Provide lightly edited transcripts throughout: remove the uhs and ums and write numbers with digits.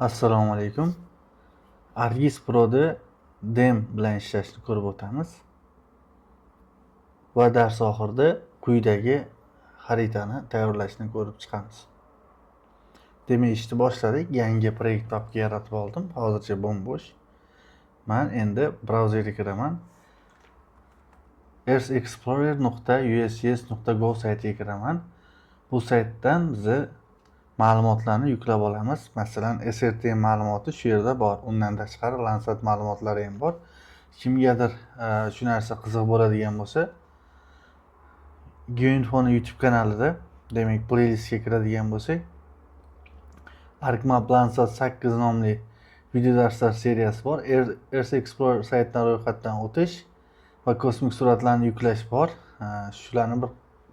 Assalomu alaykum. Argis Pro'da dem bilan ishlashni ko'rib o'tamiz. Va dars oxirida quyidagi xaritani tayyorlashni ko'rib chiqamiz. Demak, ishni boshladik. Yangi proyekt papka yaratib oldim. Hozircha bo'm-bo'sh. Men endi brauzerga kiraman. earthexplorer.usgs.go saytiga kiraman. Bu saytdan bizni ma'lumotlarni yuklab olamiz. Masalan, SRTM ma'lumoti shu yerda bor. Undan tashqari Landsat ma'lumotlari ham bor. Kimgadir shu narsa qiziq bo'ladigan bo'lsa, Geoinfo'ni YouTube kanalida, demak, playlistga kiradigan bo'lsak, ArcMap Landsat 8 nomli video darslar seriyasi bor. Earth Explorer saytidan ro'yxatdan o'tish va kosmik suratlarni yuklash bor. Shularni bir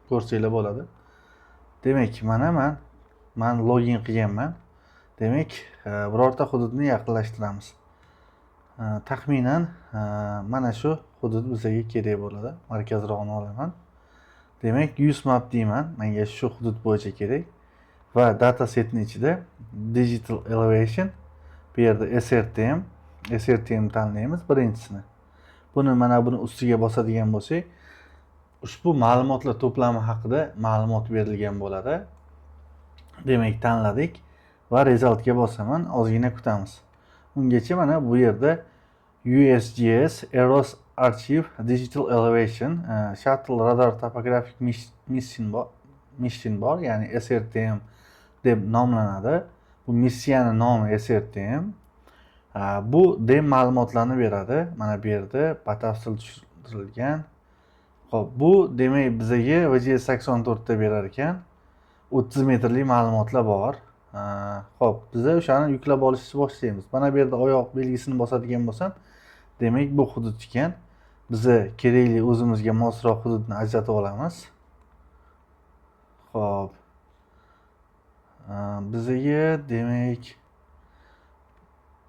ko'rsanglar bo'ladi. Demak, mana men login qilganman. Demak, birorta hududni yaqinlashtiramiz. Taxminan mana shu hudud bizga kerak bo'ladi. Markazrog'ini olaman. Demak, use map deyman. Menga shu hudud bo'yicha kerak. Va datasetning ichida digital elevation, bu yerda SRTM tanlaymiz birinchisini. Buni ustiga bosadigan bo'lsak, ushbu ma'lumotlar to'plami haqida ma'lumot berilgan bo'ladi. Demak, tanladik va resultga bosaman. Ozgina kutamiz. Ungacha mana bu yerda USGS Eros Archive Digital Elevation Shuttle Radar Topographic Mission bor, ya'ni SRTM deb nomlanadi. Bu missiyani nomi SRTM. Bu dem ma'lumotlarni beradi. Mana bu yerda batafsil tushuntirilgan. Xo'p, bu demak bizga VGS 84 da berar ekan. 30 metrlik ma'lumotlar bor. Xo'p, biz o'shani yuklab olishni boshlaymiz. Mana bu yerda oyoq belgisini bosadigan bo'lsam, demak bu hudud ekan. Biz kerakli o'zimizga mosroq hududni ajratib olamiz. Xo'p. Bizga demak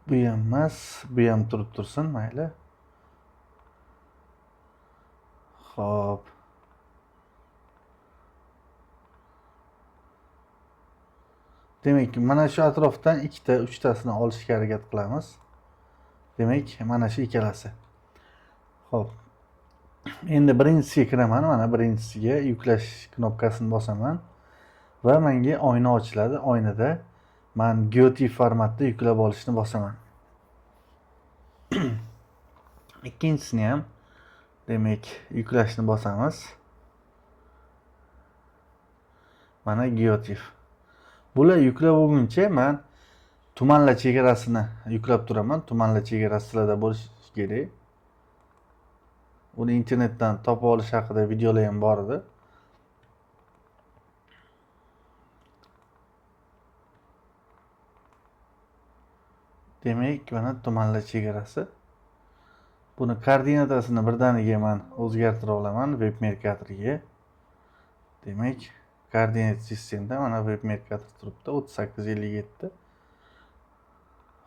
bu ham emas, bu ham turib tursin, mayli. Xo'p. Demak, mana shu atrofdan 2 ta, 3 tasini olishga harakat qilamiz. Demak, mana shu ikkalasi. Xo'p. Endi birinchisiga kiraman. Mana birinchisiga yuklash knopkasini bosaman va menga oyna ochiladi. Oynada men GeoTIFF formatda yuklab olishni bosaman. Ikkinchisini ham demak yuklashni bosamiz. Mana GeoTIFF. Bular yuklab bo'lguncha men tumanlar chegarasini yuklab turaman. Tumanlar chegarasi sizlarda bo'lishi kerak. Uni internetdan topib olish haqida videolar ham bor edi. Demak, mana tumanlar chegarasi. Buni koordinatasini birdaniga men o'zgartira olaman web merkatorga. Demak, koordinat sistemda mana web merkator turibdi 3857.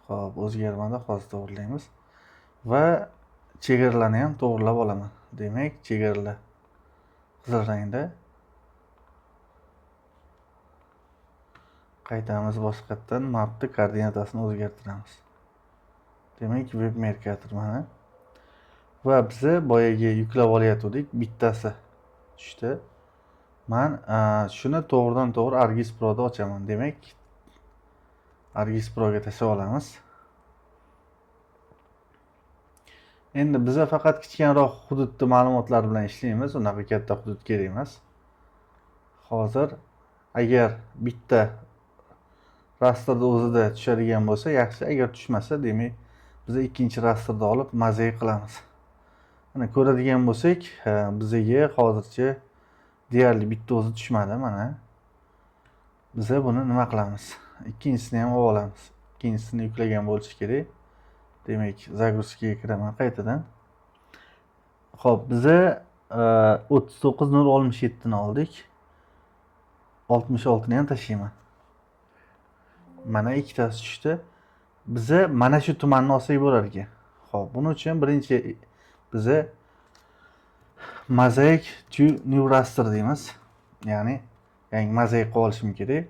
Xo'p, o'zgarmadi, hozir to'g'rilaymiz. Va chegaralarni ham to'g'rilab olaman. Demak, chegaralar qizil rangda. Qaytamiz boshqatdan mapni koordinatasini o'zgartiramiz. Demak, web merkator mana. Va biz boyaga yuklab olayotgandik, bittasi tushdi. Men shuni to'g'ridan-to'g'ri Argis Pro'da ochaman. Demak, Argis Pro'ga tashlab olamiz. Endi biz faqat kichikroq hududni ma'lumotlar bilan ishlaymiz. Unaqa katta hudud kerak emas. Hozir agar bitta rastrda o'zida tushadigan bo'lsa, yaxshi. Agar tushmasa, demak, biz ikkinchi rastrda olib mazza qilamiz. Mana ko'radigan bo'lsak, bizga hozircha deyarli bitta o'zi tushmadi. Mana biz buni nima qilamiz? Ikkinchisini ham olamiz. Ikkinchisini yuklagan bo'lishi kerak. Demak, загрузкаga kiraman qaytadan. Xo'p, biz 39.067 ni oldik. 66 ni ham tashlayman. Mana ikkitasi tushdi. Biz mana shu tumanni olsak bo'lar ekan. Xo'p, buning uchun birinchi biz mosaic to new raster deymiz. Ya'ni yangi mozaik qilib olishim kerak.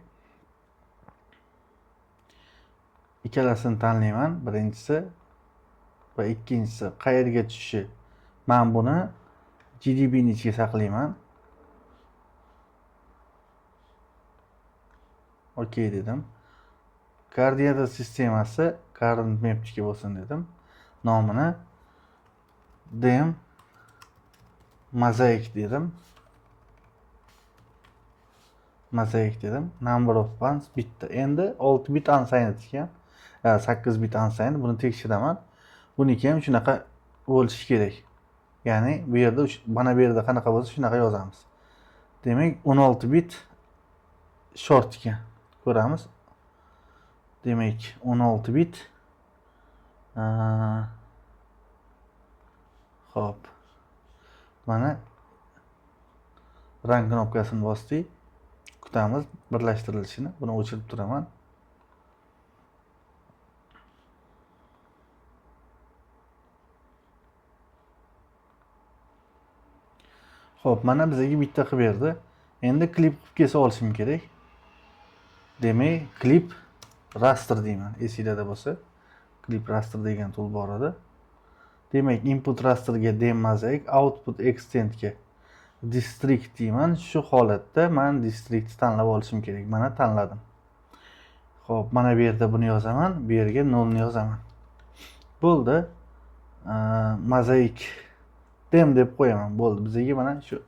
ikkalasini tanlayman. Birinchisi va ikkinchisi qayerga tushishi. Men buni GDB ni ichiga saqlayman. Okey dedim. Koordinata sistemasi current map'ga bo'lsin dedim. Nomini dem mosaic dedim. Mosaic dedim. Number of ones bitta. Endi 6 bit unsigned ekan. 8 bit unsigned. Buni tekshiraman. Buniki ham shunaqa bo'lishi kerak. Ya'ni bu yerda mana bu yerda qanaqa bo'lsa shunaqa yozamiz. Demak 16 bit short ekan. Ko'ramiz. Demak 16 bit. Xo'p. Mana run knopkasini bosdik. Kutamiz birlashtirilishini. Buni o'chirib turaman. Xo'p, mana bizga bitta qilib berdi. Endi klip qilib kelsa olishim kerak. Demak, klip raster deyman. Esingizda bo'lsa, klip raster degan tool bor edi. Demak, input rasterga dem mosaic, output extendga district deyman. Shu holatda men district tanlab olishim kerak. Mana tanladim. Xo'p, mana bu yerda buni yozaman, bu yerga 0 ni yozaman. Bo'ldi. Mosaic dem deb qo'yaman. Bo'ldi. Bizga mana shu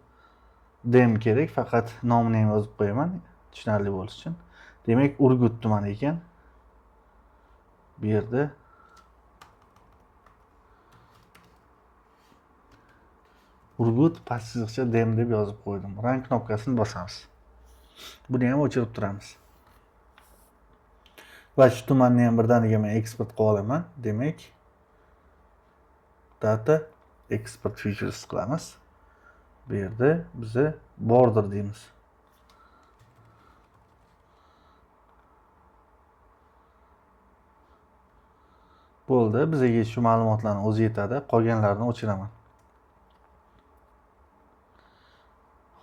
dem kerak, faqat nomini ham yozib qo'yaman, tushunarli bo'lishi uchun. Demak, Urgut tumani ekan. Bu yerda Urgut pastqizcha dem deb yozib qo'ydim. Run knopkasini bosamiz. Buni ham o'chirib turamiz. Va shu tumanni ham birdaniga men eksport qilib olaman. Demak, data export features qilamiz. Bu yerda biz border deymiz. Bo'ldi. Bizga shu ma'lumotlarni o'zi yetadi. Qolganlarini o'chiraman.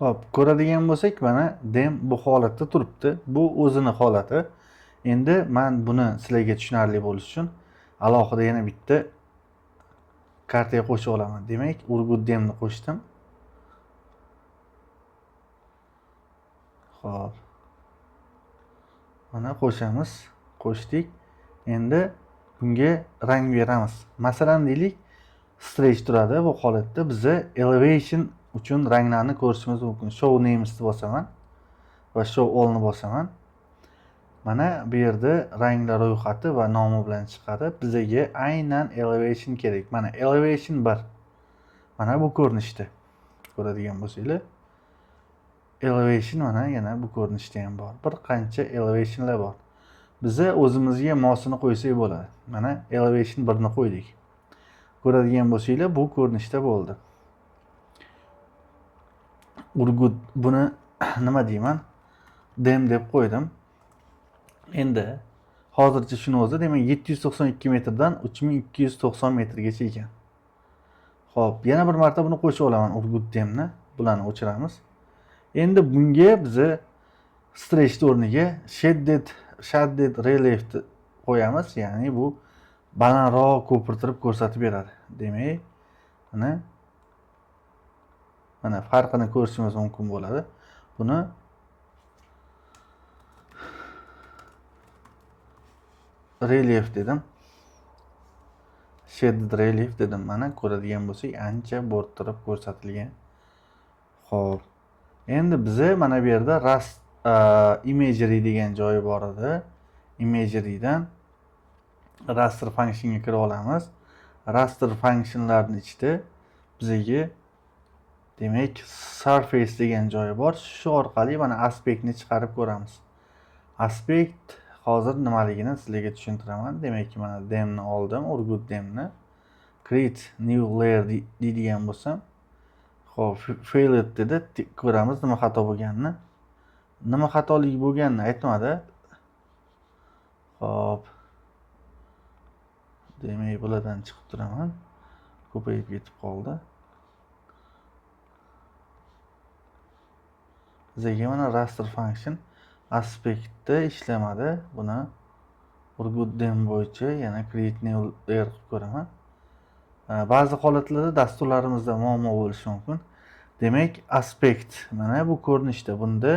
Xo'p, ko'radigan bo'lsak, mana dem bu holatda turibdi. Bu o'zini holati. Endi men buni sizlarga tushunarli bo'lishi uchun alohida yana bitta kartaga qo'shib olaman. Demak, Urgut demni qo'shdim. Xo'p. Mana qo'shamiz. Qo'shdik. Endi bunga rang beramiz. Masalan, deylik, stretch turadi. Bu holatda biza elevation uchun ranglarni ko'rishimiz mumkin. Show names ni bosaman va show all ni bosaman. Mana bu yerda ranglar ro'yxati va nomi bilan chiqadi. Bizga aynan elevation kerak. Mana elevation 1. Mana bu ko'rinishda. Ko'radigan bo'lsanglar, elevation mana yana bu ko'rinishda ham bor. Bir qancha elevationlar bor. Biza o'zimizga mosini qo'ysak bo'ladi. Mana elevation 1 ni qo'ydik. Ko'radigan bo'lsanglar, bu ko'rinishda bo'ldi. Urgut buni nima deyman? Dem deb qo'ydim. Endi hozircha shuni o'zi, demak 792 metrdan 3290 metrgacha ekan. Xo'p, yana bir marta buni qo'shib olaman Urgut demni. Bularni o'chiramiz. Endi bunga biz stretch o'rniga shaded relief qo'yamiz, ya'ni bu balandroq ko'pirtirib ko'rsatib beradi. Demak, mana farqini ko'rishimiz mumkin bo'ladi. Buni relief dedim. Shaded relief dedim. Mana ko'radigan bo'lsak, ancha bo'rttirib ko'rsatilgan. Xo'p. Endi bize mana bu yerda imagery degan joyi bor edi. Imagerydan raster functionga kirib olamiz. Raster functionlarning ichida bizga demak surface degan joyi bor. Shu orqali mana aspektni chiqarib ko'ramiz. Aspekt hozir nimaligini sizlarga tushuntiraman. Demak, mana demni oldim, Urgut demni. Create new layer deydigan bo'lsam, xo'p, failed dedi. Ko'ramiz nima xato bo'lganini. Nima xatolik bo'lganini aytmadi. Xo'p. Demak, bulardan chiqib turaman. Ko'payib ketib qoldi. Bizga mana raster function aspektda ishlamadi. Buni Urgut dem bo'yicha yana create new layer qilib ko'raman. Ba'zi holatlarda dasturlarimizda muammo bo'lishi mumkin. Demak, aspekt mana bu ko'rinishda, bunda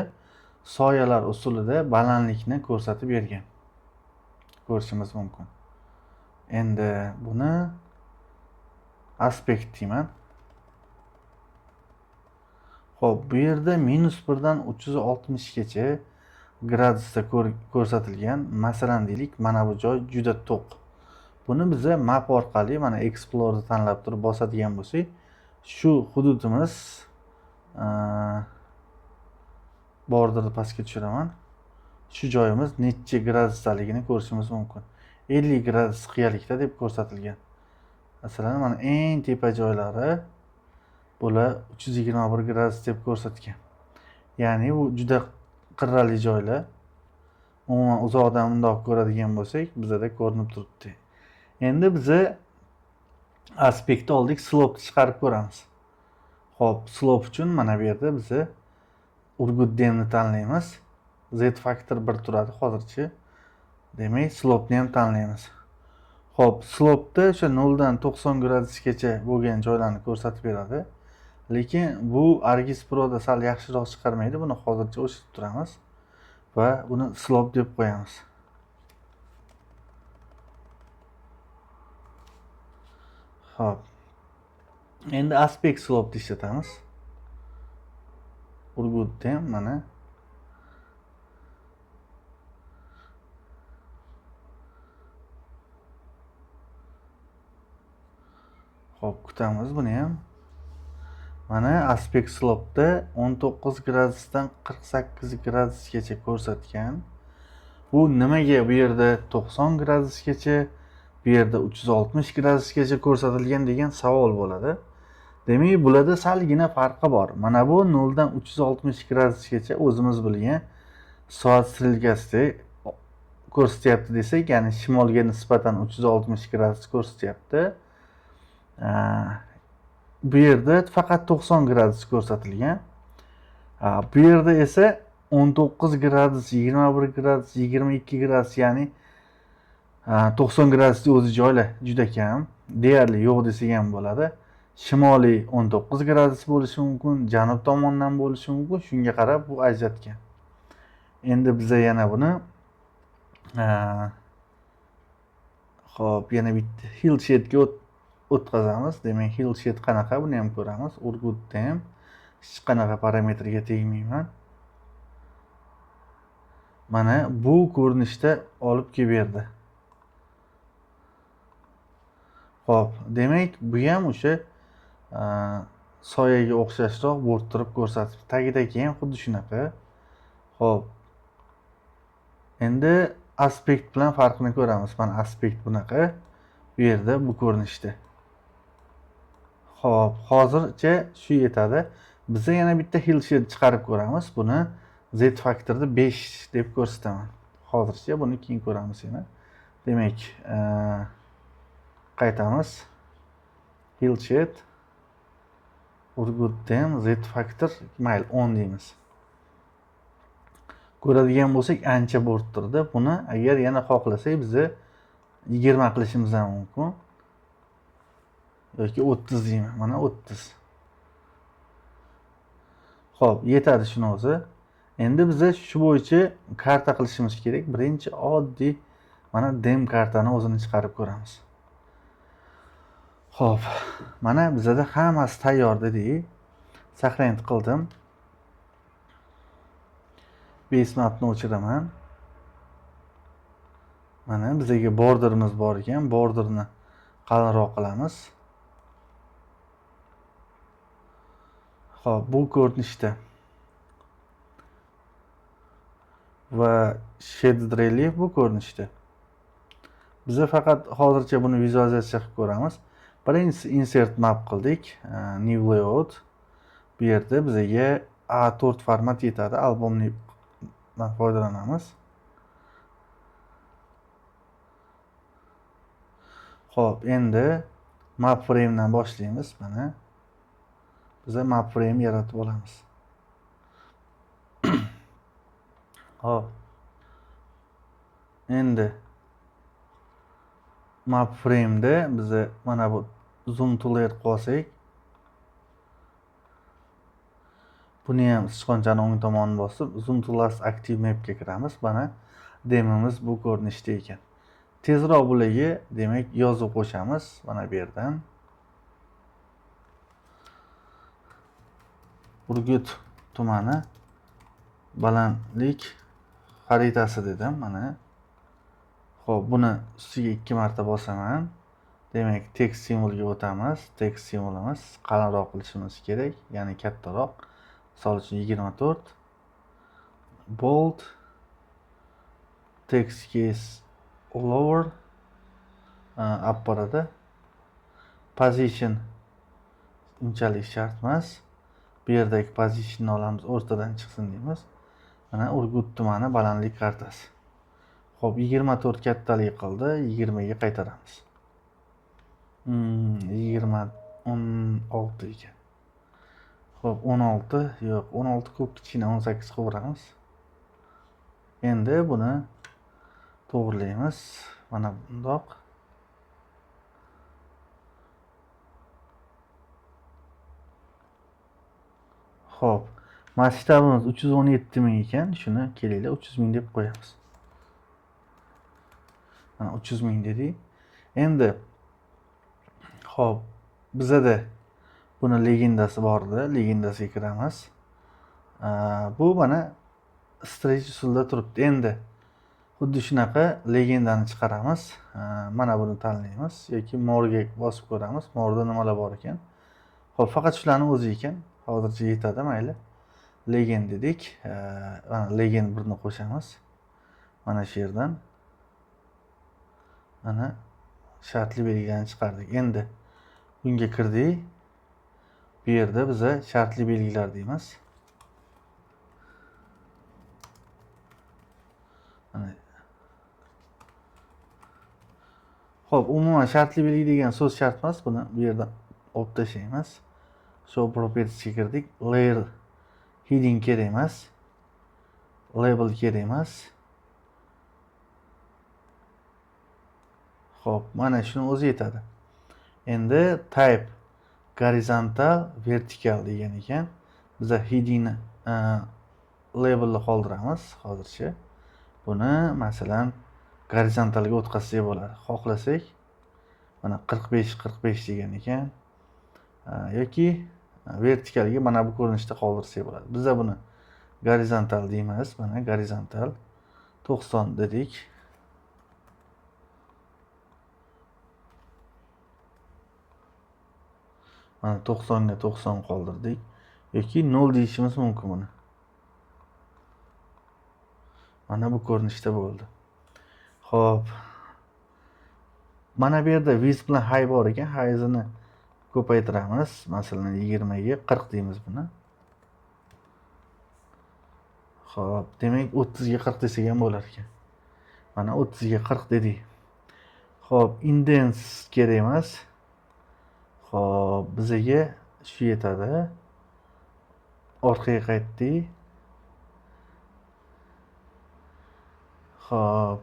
soyalar usulida balandlikni ko'rsatib bergan. Ko'rishimiz mumkin. Endi buni aspekt deyman. Xo'p, bu yerda -1 dan 360 gacha gradusda ko'rsatilgan. Masalan deylik, mana bu joy juda to'q. Buni biza map orqali mana Explorer'ni tanlab turib bosadigan bo'lsak, shu hududimiz borderni pastga tushiraman. Shu joyimiz necha gradusdaligini ko'rishimiz mumkin. 50 gradus qiyalikda deb ko'rsatilgan. Masalan, mana eng tepa joylari bular 321 gradus deb ko'rsatgan. Ya'ni bu juda qirrali joylar. Umuman uzoqdan bundoq ko'radigan bo'lsak, bizada ko'rinib turibdi. Endi biza aspektni oldik, slope chiqarib ko'ramiz. Xo'p, slope uchun mana bu yerda biza Urgut demni tanlaymiz. Z faktor 1 turadi hozircha. Demak, slope'ni ham tanlaymiz. Xo'p, slope'da o'sha 0 dan 90 gradusgacha bo'lgan joylarni ko'rsatib beradi. Lekin bu ArcGIS Pro'da sal yaxshiroq chiqarmaydi. Buni hozircha o'chirib turamiz va buni slope deb qo'yamiz. Xo'p. Endi aspect slope ni ishlatamiz. Urgut dem mana. Xo'p, kutamiz buni ham. Mana aspect slope'da 19 gradusdan 48 gradusgacha ko'rsatgan. Bu nimaga bu yerda 90 gradusgacha, bu yerda 360 gradusgacha ko'rsatilgan degan savol bo'ladi. Demak, bularda salgina farqi bor. Mana bu 0 dan 360 gradusgacha o'zimiz bilgan soat strelkasida ko'rsatyapti desak, ya'ni shimolga nisbatan 360 gradus ko'rsatyapti. Bu yerda faqat 90 gradus ko'rsatilgan. Bu yerda esa 19 gradus, 21 gradus, 22 gradus, ya'ni 90 gradusni o'zi joylar juda kam, deyarli yo'q desak ham bo'ladi. Shimoliy 19 gradus bo'lishi mumkin, janub tomondan bo'lishi mumkin. Shunga qarab bu ajratgan. Endi biza yana buni xo'p, yana bitta hillshadga o'tkazamiz. Demak, hillshade qanaqa, buni ham ko'ramiz. Urgutda ham hech qanaqa parametrga tegmayman. Mana bu ko'rinishda olib kelib berdi. Xo'p, demak, bu ham o'sha soyaga o'xshashroq bo'rttirib ko'rsatib, tagidagi ham xuddi shunaqa. Xo'p. Endi aspekt bilan farqini ko'ramiz. Mana aspekt bunaqa, bu yerda bu ko'rinishda. Xo'p, hozircha shu yetadi. Biz yana bitta hillshade chiqarib ko'ramiz. Buni Z faktorda 5 deb ko'rsataman. Hozircha buni keyin ko'ramiz yana. Demak, qaytamiz. Hillshade Urgut dem Z faktor mayli 10 deymiz. Ko'radigan bo'lsak, ancha bo'rttirdi. Buni agar yana xohlasak, biz 20 qilishimiz ham mumkin. Yoki 30 deyman. Mana 30. Xo'p, yetadi shuni o'zi. Endi biz shu bo'yicha karta qilishimiz kerak. Birinchi oddiy mana dem kartani o'zini chiqarib ko'ramiz. Xo'p, mana bizda hammasi tayyor dedik. Saqlanib qildim. Base mapni o'chiraman. Mana bizga borderimiz bor ekan. Borderni qalinroq qilamiz. Xo'p, bu ko'rinishda. Va shaded relief bu ko'rinishda. Biz faqat hozircha buni vizualizatsiya qilib ko'ramiz. Birinchisi insert map qildik. New layout. Bu yerda bizga A4 format yetadi. Albumdan foydalanamiz. Xo'p, endi map frame dan boshlaymiz. Mana biz map frame yaratib olamiz. Xo'p. Endi map frame'da bize mana bu zoom tool'ga qo'ysak, buni ham sichqonchani o'ng tomonini bosib zoom tool'as active map'ga kiramiz. Mana demimiz bu ko'rinishda ekan. Tezroq bo'ligi, demak, yozib qo'shamiz mana bu yerdan. Urgut tumani balandlik xaritasi dedim mana. Xo'p, buni ustiga 2 marta bosaman. Demak, text simvolga o'tamiz. Text simvolimiz qalinroq qilishimiz kerak, ya'ni kattaroq. Misol uchun 24. Bold. Text case lower. Olib boradi. Position unchalik shart emas. Bu yerdagi positionni olamiz, o'rtadan chiqsin deymiz. Mana Urgut tumani balandlik kartasi. Xo'p, 24 kattalik qildi, 20 ga qaytaramiz. 16 ekan. Xo'p, 16 yo'q, 16 ko'p kichkina, 18 qo'yamiz. Endi buni to'g'rilaymiz. Mana bundoq. Xo'p, masshtabimiz 317 ming ekan, shuni kelinglar 300 ming deb qo'yamiz. Mana 300 ming dedik. Endi xo'p, bizada buni legendasi bor edi, legendasiga kiramiz. Bu mana stretch usulda turibdi. Endi xuddi shunaqa legendani chiqaramiz. Mana buni tanlaymiz yoki more'ga bosib ko'ramiz. More'da nimalar bor ekan? Xo'p, faqat shularning o'zi ekan. Hozircha yetadi, mayli. Legend dedik. Mana legend 1 ni qo'shamiz. Mana shu yerdan. Mana shartli belgilarni chiqardik. Endi bunga kirdik. Bu yerda biza shartli belgilar deymiz. Xo'p, umuman shartli belgi degan so'z shart emas. Buni bu yerdan olib tashlaymiz. Show propertiesga kirdik. Layer heading kerak emas. Label kerak emas. Xo'p, mana shuni o'zi yetadi. Endi type horizontal, vertical degan ekan. Biza headingni labelni qoldiramiz hozircha. Buni masalan horizontalga o'tkazsak bo'ladi. Xohlasak mana 45 degan ekan. Yoki vertikalga mana bu ko'rinishda qoldirsak bo'ladi. Biza buni horizontal deymiz. Mana horizontal 90 dedik. Mana 90 ga 90 qoldirdik. Yoki 0 deyishimiz mumkin buni. Mana bu ko'rinishda bo'ldi. Xo'p. Mana bu yerda width bilan high bor ekan. High'ini ko'paytiramiz. Masalan 20 ga 40 deymiz buni. Xo'p, demak 30 ga 40 desak ham bo'lar ekan. Mana 30 ga 40 dedik. Xo'p, indents kerak emas. Xo'p, bizga shu yetadi. Orqaga qaytdik. Xo'p.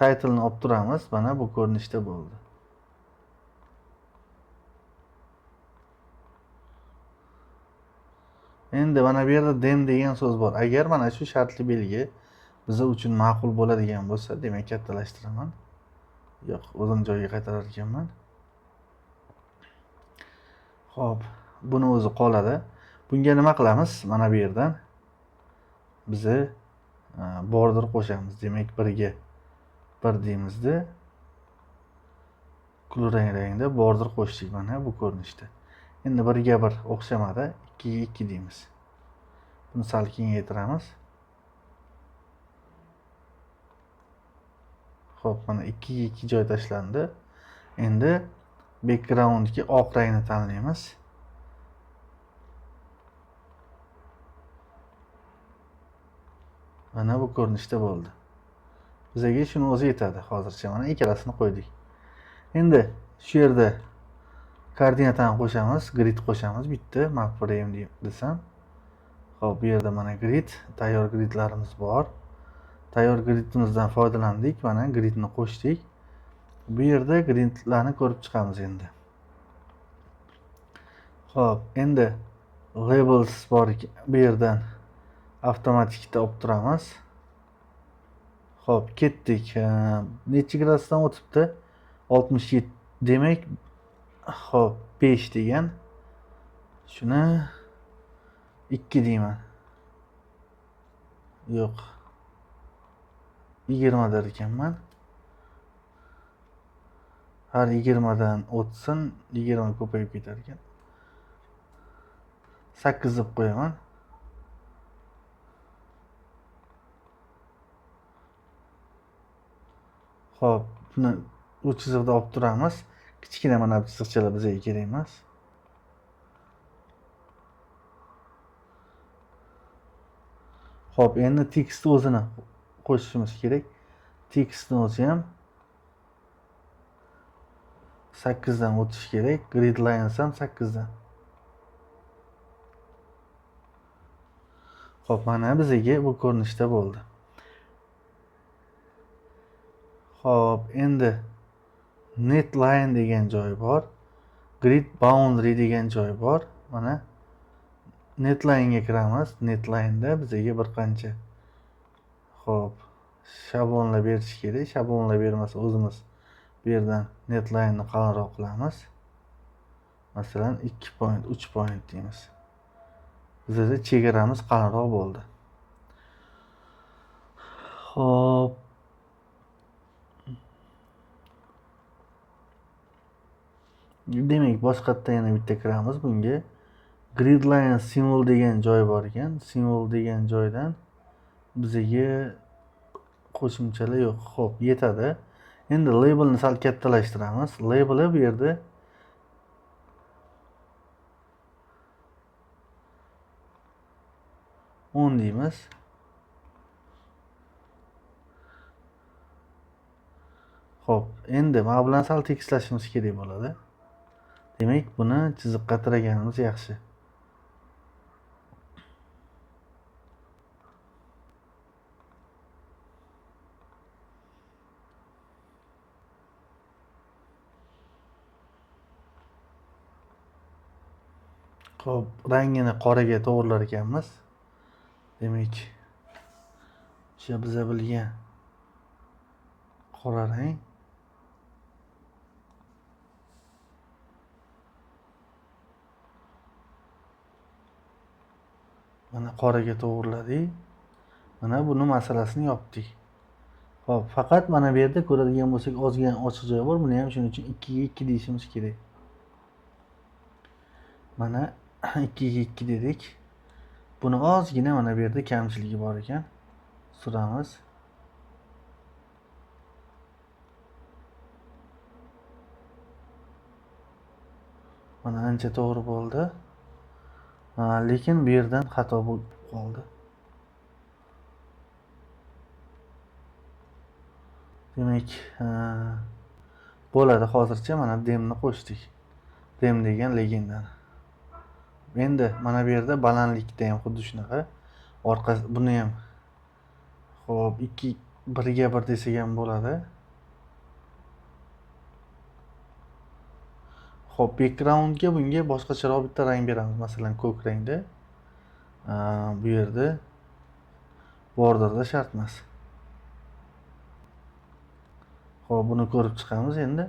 Title'ni olib turamiz. Mana bu ko'rinishda bo'ldi. Endi mana bu yerda dem degan so'z bor. Agar mana shu shartli belgi biza uchun ma'qul bo'ladigan bo'lsa, demak kattalashtiraman. Yo'q, o'zim joyiga qaytarar ekanman. Xo'p, buni o'zi qoladi. Bunga nima qilamiz? Mana bu yerdan biza border qo'shamiz. Demak, birga 1 deymizda kulrang rangda border qo'shdik mana bu ko'rinishda. Endi 1 ga 1 o'xshamadi, 2 ga 2 deymiz. Buni sal kengaytiramiz. Xo'p, mana 2 ga 2 joy tashlandi. Endi backgroundga oq rangni tanlaymiz. Mana bu ko'rinishda bo'ldi. Bizga shuni o'zi yetadi hozircha. Mana ikkalasini qo'ydik. Endi shu yerda koordinatani qo'shamiz, grid qo'shamiz. Bitta map frame desam. Xo'p, bu yerda mana grid, tayyor gridlarimiz bor. Tayyor gridimizdan foydalandik. Mana gridni qo'shdik. Bu yerda gridlarni ko'rib chiqamiz endi. Xo'p, endi labels bor ekan. Bu yerdan avtomatikda olib turamiz. Xo'p, ketdik. Necha gradusdan o'tibdi? 67. Demak, xo'p, 5 degan. Shuni 2 deyman. Yo'q. 20 der ekanman. Har 20 dan o'tsin, 20 ko'payib ketar ekan. 8 deb qo'yaman. Xo'p, buni u chiziqda olib turamiz. Kichkina mana bu chiziqchalar bizga kerak emas. Xo'p, endi tekst o'zini qo'shishimiz kerak. Tekstni o'zi ham 8 dan o'tish kerak. Grid lines ham 8 dan. Xo'p, mana bizga bu ko'rinishda bo'ldi. Xo'p, endi net line degan joy bor. Grid boundary degan joy bor. Mana net line ga kiramiz. Net line da bizga bir qancha xo'p, shablonlar berish kerak. Shablonlar bermasa o'zimiz bu yerdan net line ni qalinroq qilamiz. Masalan, 2 point, 3 point deymiz. Bizda chegaramiz qalinroq bo'ldi. Xo'p. Demak, boshqatdan yana bitta kiramiz bunga. Grid line symbol degan joy bor ekan. Symbol degan joydan bizga qo'shimchalar yo'q. Xo'p, yetadi. Endi labelni sal kattalashtiramiz. Labelni bu yerda o'n deymiz. Xo'p, endi mana bilan sal tekislashimiz kerak bo'ladi. Demak, buni chiziqqa tiraganimiz yaxshi. Xo'p, rangini qoraga to'g'rilar ekanmiz. Demak, o'sha biza bilgan qora rang. Mana qoraga to'g'riladik. Mana buni masalasini yopdik. Xo'p, faqat mana bu yerda ko'radigan bo'lsak, ozgina ochiq joy bor. Buni ham shuning uchun 2 ga 2 deyishimiz kerak. Mana 2 ga 2 dedik. Buni ozgina mana bu yerda kamchiligi bor ekan. Suramiz. Mana ancha to'g'ri bo'ldi. Lekin bu yerdan xato bo'lib qoldi. Demak, bo'ladi. Hozircha mana demni qo'shdik. Dem degan legendani. Endi mana bu yerda balandlikda ham xuddi shunaqa. Orqasi buni ham xo'p 2 1 ga 1 desak ham bo'ladi. Xo'p, backgroundga bunga boshqacharoq bitta rang beramiz. Masalan, ko'k rangda. Bu yerda borderda shart emas. Xo'p, buni ko'rib chiqamiz endi.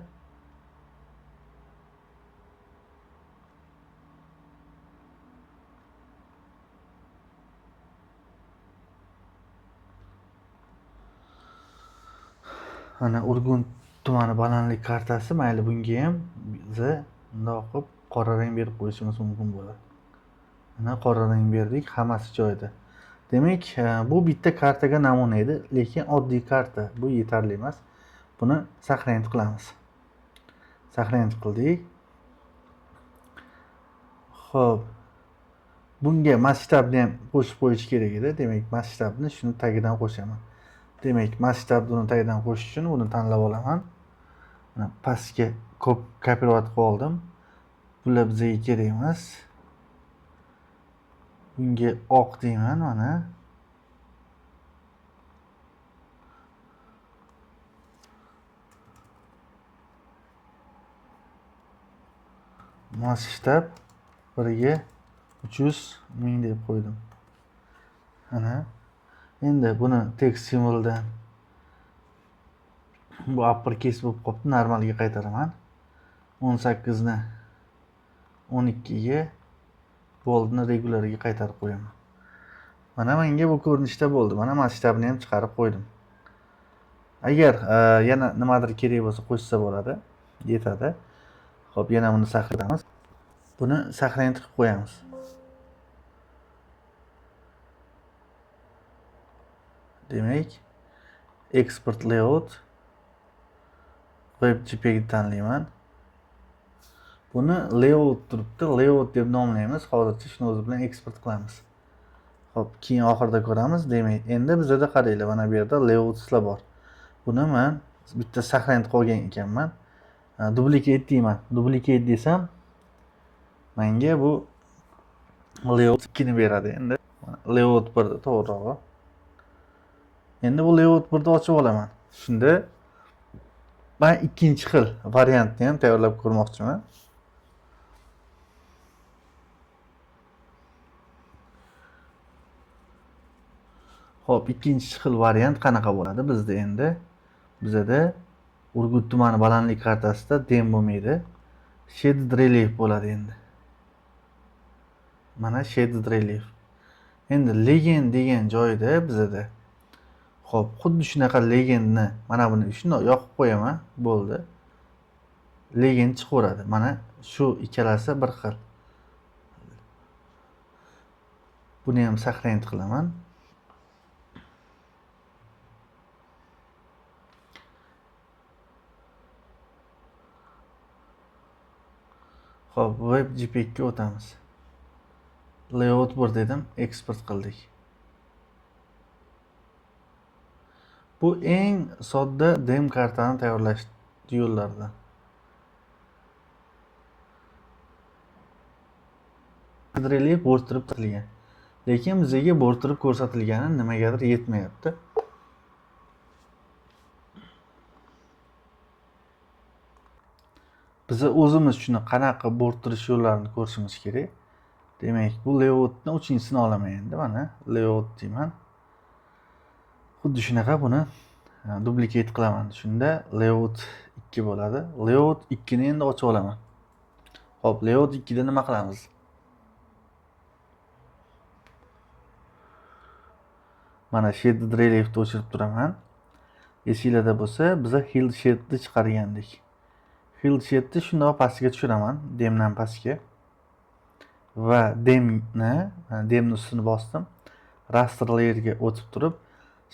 Mana Urgut tumani balandlik kartasi, mayli bunga ham biza bundoq qilib qora rang berib qo'yishimiz mumkin bo'ladi. Mana qora rang berdik, hammasi joyida. Demak, bu bitta kartaga namuna edi, lekin oddiy karta. Bu yetarli emas. Buni saqlanib qilamiz. Saqlanib qildik. Xo'p. Bunga masshtabni ham qo'shib qo'yish kerak edi. Demak, masshtabni shuni tagidan qo'shaman. Demak, masshtabni uni tagidan qo'shish uchun buni tanlab olaman. Mana pastga kopirovat qilib oldim. Bular bizga kerak emas. Bunga oq deyman mana. masshtab 1 ga 300 ming deb qo'ydim. Ana. Endi buni text simvoldan bu uppercase bo'lib qolibdi, normalga qaytaraman. 18 ni 12 ga boldni regularga qaytarib qo'yaman. Mana menga bu ko'rinishda bo'ldi. Mana masshtabini ham chiqarib qo'ydim. Agar yana nimadir kerak bo'lsa qo'shsa bo'ladi, yetadi. Xo'p, yana buni saqlaymiz. Buni saqlanib qilib qo'yamiz. Demak, export layout WebJPEG tanlayman. Buni layout turibdi, layout deb nomlaymiz. Hozircha shuni o'zi bilan eksport qilamiz. Xo'p, keyin oxirida ko'ramiz. Demak, endi bizda qaranglar, mana bu yerda layoutslar bor. Buni men bitta saqlanib qolgan ekanman. Duplicate deyman. Duplicate desam, menga bu layout 2 ni beradi. Endi layout 1 da to'g'rirog'i. Endi bu layout 1 da ochib olaman. Shunda men ikkinchi xil variantni ham tayyorlab ko'rmoqchiman. Xo'p, ikkinchi xil variant qanaqa bo'ladi bizda endi? Bizda Urgut tumani balandlik kartasida dem bo'lmaydi. Shaded relief bo'ladi endi. Mana shaded relief. Endi legend degan joyda bizda xo'p, xuddi shunaqa legendni mana buni shunday yoqib qo'yaman, bo'ldi. Legend chiqaveradi. Mana shu ikkalasi bir xil. Buni ham saqlanib qilaman. Xo'p, WebJPEG ga o'tamiz. Layout 1 dedim, eksport qildik. Bu eng sodda dem kartani tayyorlash yo'llaridan. Relief bo'rttirib qilingan. Lekin bizga bo'rttirib ko'rsatilgani nimagadir yetmayapti. Biz o'zimiz shuni qanaqa bo'rttirish yo'llarini ko'rishimiz kerak. Demak, bu layoutni 3-sini olaman endi. Mana layout deyman. Xuddi shunaqa buni duplicate qilaman. Shunda layout 2 bo'ladi. Layout 2 ni endi ochib olaman. Xo'p, layout 2 da nima qilamiz? Mana shaded reliefni o'chirib turaman. Esinglarda bo'lsa, biz hill shadedni chiqargandik. Hill shadedni shunday pastga tushiraman, demdan pastga. Va demni ustini bosdim. Raster layerga o'tib turib,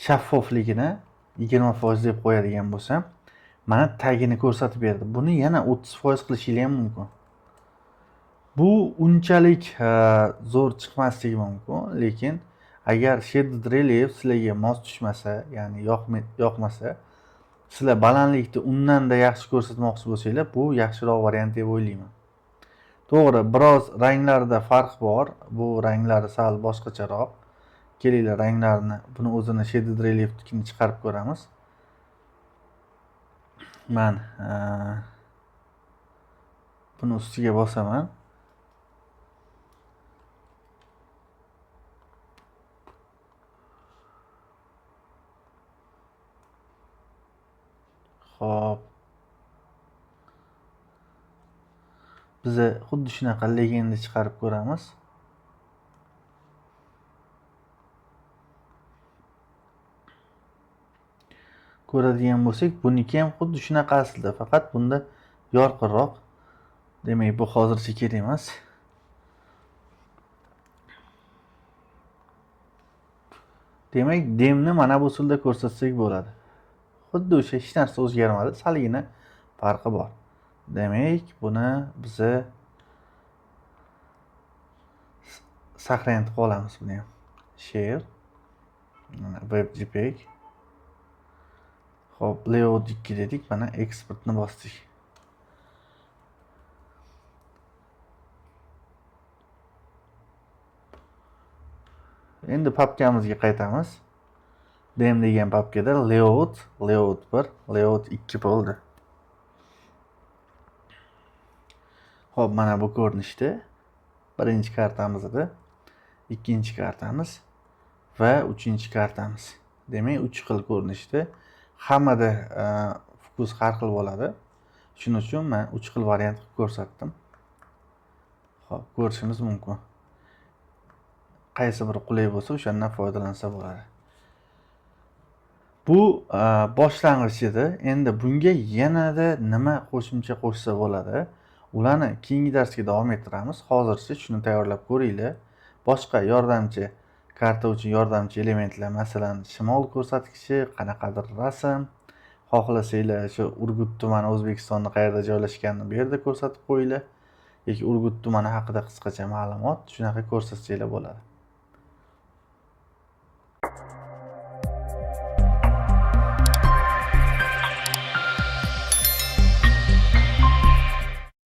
shaffofligini 20% deb qo'yadigan bo'lsam, mana tagini ko'rsatib berdi. Buni yana 30% qilishingiz ham mumkin. Bu unchalik zo'r chiqmasligi mumkin, lekin agar shaded relief sizlarga mos tushmasa, ya'ni yoqmasa, sizlar balandlikni undan-da yaxshi ko'rsatmoqchi bo'lsanglar, bu yaxshiroq variant deb o'ylayman. To'g'ri, biroz ranglarda farq bor. Bu ranglari sal boshqacharoq. Kelinglar ranglarni, buni o'zini shaded reliefnikini chiqarib ko'ramiz. Men buni ustiga bosaman. Xo'p. Biz xuddi shunaqa legendni chiqarib ko'ramiz. Ko'radigan bo'lsak, buniki ham xuddi shunaqa aslida, faqat bunda yorqinroq. Demak, bu hozircha kerak emas. Demak, demni mana bu usulda ko'rsatsak bo'ladi. Xuddi o'sha hech narsa o'zgarmadi, salgina farqi bor. Demak, buni biz saqlanib qolamiz buni ham. Share, WebJPEG. Xo'p, layout 2 dedik, mana exportni bosdik. Endi papkamizga qaytamiz. Dem degan papkada layout 1, layout 2 bo'ldi. Xo'p, mana bu ko'rinishda birinchi kartamiz edi, ikkinchi kartamiz va uchinchi kartamiz. Demak, 3 xil ko'rinishda. Hammada fokus har xil bo'ladi. Shuning uchun men 3 xil variant qilib ko'rsatdim. Xo'p, ko'rishimiz mumkin. Qaysi biri qulay bo'lsa, o'shandan foydalansa bo'ladi. Bu boshlang'ich edi. Endi bunga yanada nima qo'shimcha qo'shsa bo'ladi? Ularni keyingi darsga davom ettiramiz. Hozircha shuni tayyorlab ko'ringlar. Boshqa yordamchi karta uchun yordamchi elementlar, masalan, shimol ko'rsatkichi, qanaqadir rasm, xohlasanglar shu Urgut tumani O'zbekistonda qayerda joylashganini bu yerda ko'rsatib qo'yinglar. Yoki Urgut tumani haqida qisqacha ma'lumot, shunaqa ko'rsatsanglar bo'ladi.